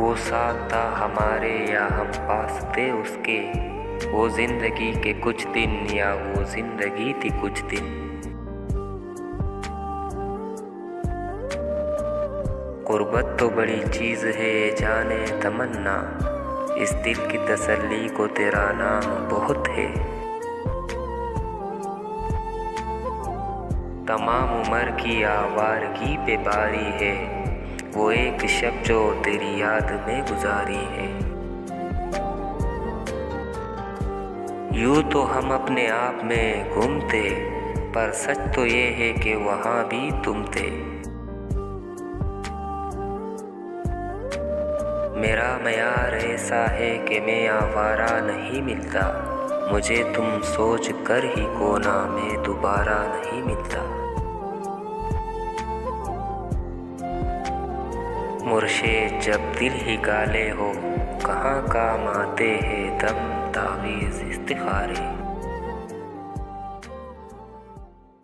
वो साथ था हमारे या हम पास थे उसके, वो जिंदगी के कुछ दिन या वो जिंदगी थी कुछ दिन। गुर्बत तो बड़ी चीज़ है जाने तमन्ना, इस दिल की तसल्ली को तेरा नाम बहुत है। तमाम उम्र की आवारगी पे बारी है, वो एक शब जो तेरी याद में गुजारी है। यूँ तो हम अपने आप में गुम थे, पर सच तो ये है कि वहाँ भी तुम थे। मेरा मयार ऐसा है कि मैं आवारा नहीं मिलता, मुझे तुम सोच कर ही कोना में दोबारा नहीं मिलता। मुर्शिद जब दिल ही गाले हो, कहाँ काम आते हैं दम तावीज़ इस्तिखारे।